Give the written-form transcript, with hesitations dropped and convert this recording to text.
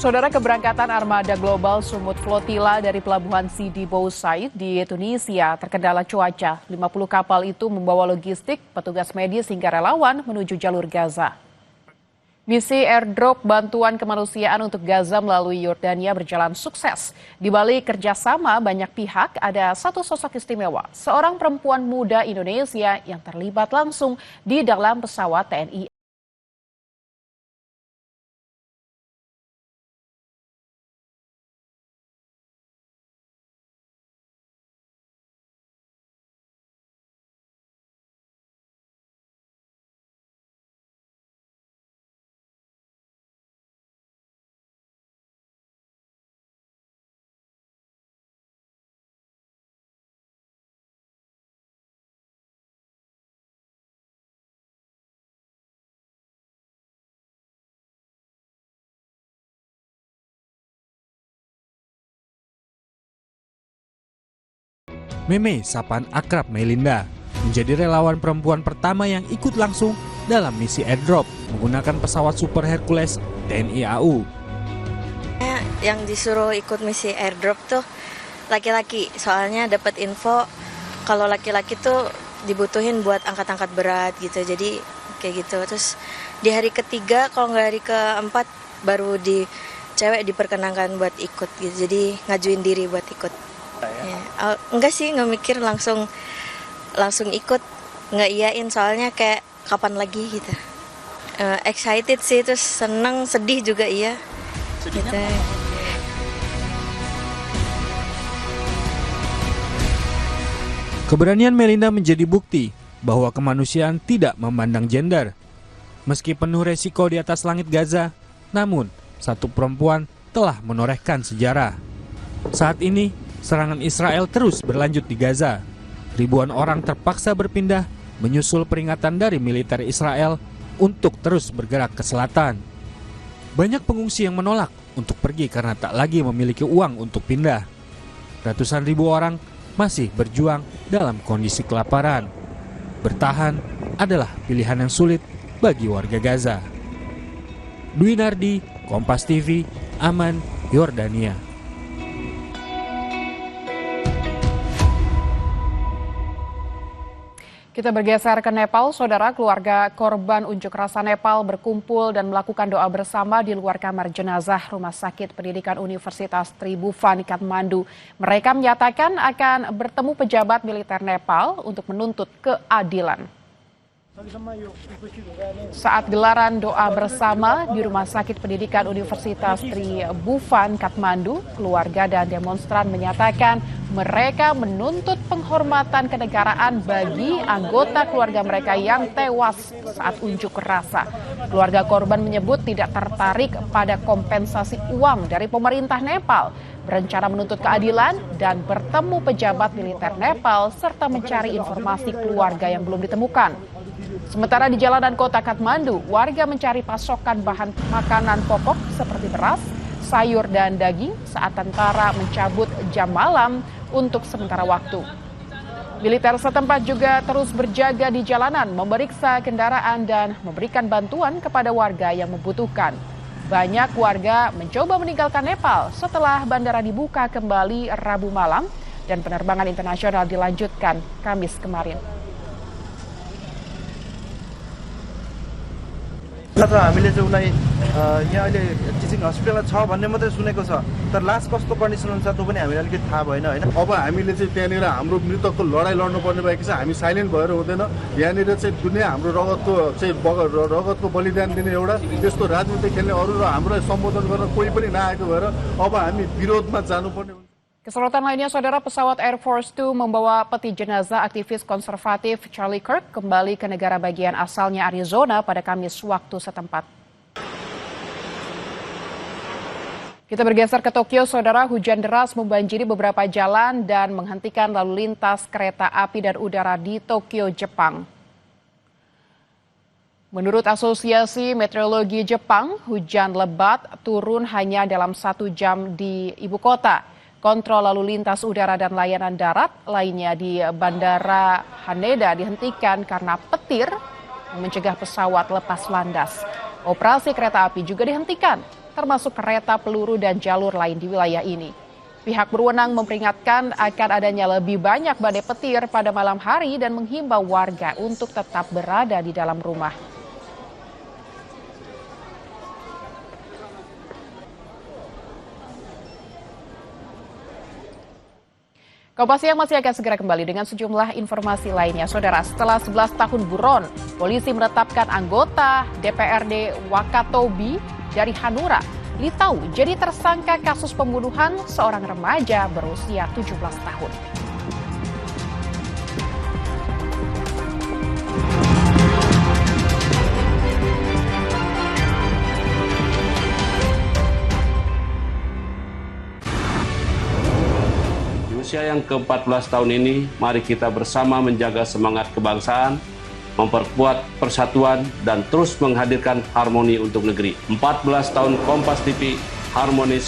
Saudara, keberangkatan armada global Sumut Flotilla dari pelabuhan Sidi Bou Said di Tunisia terkendala cuaca. 50 kapal itu membawa logistik, petugas medis hingga relawan menuju jalur Gaza. Misi airdrop bantuan kemanusiaan untuk Gaza melalui Yordania berjalan sukses. Di balik kerjasama banyak pihak, ada satu sosok istimewa, seorang perempuan muda Indonesia yang terlibat langsung di dalam pesawat TNI. Meme, sapaan akrab Melinda, menjadi relawan perempuan pertama yang ikut langsung dalam misi airdrop menggunakan pesawat Super Hercules TNI AU. Yang disuruh ikut misi airdrop tuh laki-laki, soalnya dapat info kalau laki-laki tuh dibutuhin buat angkat-angkat berat gitu, jadi kayak gitu. Terus di hari ketiga, kalau nggak hari keempat, baru di cewek diperkenankan buat ikut gitu, jadi ngajuin diri buat ikut. Ya. Enggak sih, nggak mikir, langsung ikut, nggak iyain, soalnya kayak kapan lagi gitu. Excited sih, terus seneng, sedih juga iya. Gitu. Keberanian Melinda menjadi bukti bahwa kemanusiaan tidak memandang gender. Meski penuh resiko di atas langit Gaza, namun satu perempuan telah menorehkan sejarah. Saat ini, serangan Israel terus berlanjut di Gaza. Ribuan orang terpaksa berpindah menyusul peringatan dari militer Israel untuk terus bergerak ke selatan. Banyak pengungsi yang menolak untuk pergi karena tak lagi memiliki uang untuk pindah. Ratusan ribu orang masih berjuang dalam kondisi kelaparan. Bertahan adalah pilihan yang sulit bagi warga Gaza. Dwi Nardi, Kompas TV, Amman, Yordania. Kita bergeser ke Nepal, saudara. Keluarga korban unjuk rasa Nepal berkumpul dan melakukan doa bersama di luar kamar jenazah Rumah Sakit Pendidikan Universitas Tribhuvan, Kathmandu. Mereka menyatakan akan bertemu pejabat militer Nepal untuk menuntut keadilan. Saat gelaran doa bersama di Rumah Sakit Pendidikan Universitas Tribhuvan, Kathmandu, keluarga dan demonstran menyatakan mereka menuntut penghormatan kenegaraan bagi anggota keluarga mereka yang tewas saat unjuk rasa. Keluarga korban menyebut tidak tertarik pada kompensasi uang dari pemerintah Nepal, berencana menuntut keadilan dan bertemu pejabat militer Nepal serta mencari informasi keluarga yang belum ditemukan. Sementara di jalanan kota Kathmandu, warga mencari pasokan bahan makanan pokok seperti beras, sayur dan daging saat tentara mencabut jam malam untuk sementara waktu. Militer setempat juga terus berjaga di jalanan, memeriksa kendaraan dan memberikan bantuan kepada warga yang membutuhkan. Banyak warga mencoba meninggalkan Nepal setelah bandara dibuka kembali Rabu malam dan penerbangan internasional dilanjutkan Kamis kemarin. हामीले चाहिँ उसलाई यहाँ अहिले टिचिङ हस्पिटलमा छ भन्ने मात्रै सुनेको छ, तर लास्ट कस्तो कन्डिसन हुन्छ त्यो पनि हामीलाई अलिकति थाहा भएन हैन। अब हामीले चाहिँ त्यहाँनिर हाम्रो मृतकको लडाइँ लड्नुपर्ने भएको छ, हामी साइलेन्ट भएर हुँदैन। यहाँनिर चाहिँ दुनिया हाम्रो रगतको बलिदान दिने एउटा त्यस्तो राजनीति खेल्ने अरू र हाम्रो सम्बोधन गर्न कोही पनि नआएको भएर अब हामी विरोधमा जानुपर्ने हुन्छ। Kesorotan lainnya, saudara, pesawat Air Force Two membawa peti jenazah aktivis konservatif Charlie Kirk kembali ke negara bagian asalnya Arizona pada Kamis waktu setempat. Kita bergeser ke Tokyo, saudara. Hujan deras membanjiri beberapa jalan dan menghentikan lalu lintas kereta api dan udara di Tokyo, Jepang. Menurut Asosiasi Meteorologi Jepang, hujan lebat turun hanya dalam 1 jam di ibu kota. Kontrol lalu lintas udara dan layanan darat lainnya di Bandara Haneda dihentikan karena petir mencegah pesawat lepas landas. Operasi kereta api juga dihentikan termasuk kereta, peluru, dan jalur lain di wilayah ini. Pihak berwenang memperingatkan akan adanya lebih banyak badai petir pada malam hari dan menghimbau warga untuk tetap berada di dalam rumah. Kompas Siang masih akan segera kembali dengan sejumlah informasi lainnya. Saudara, setelah 11 tahun buron, polisi menetapkan anggota DPRD Wakatobi dari Hanura, Litau, jadi tersangka kasus pembunuhan seorang remaja berusia 17 tahun. Usia yang ke-14 tahun ini, mari kita bersama menjaga semangat kebangsaan, memperkuat persatuan, dan terus menghadirkan harmoni untuk negeri. 14 tahun Kompas TV, harmonis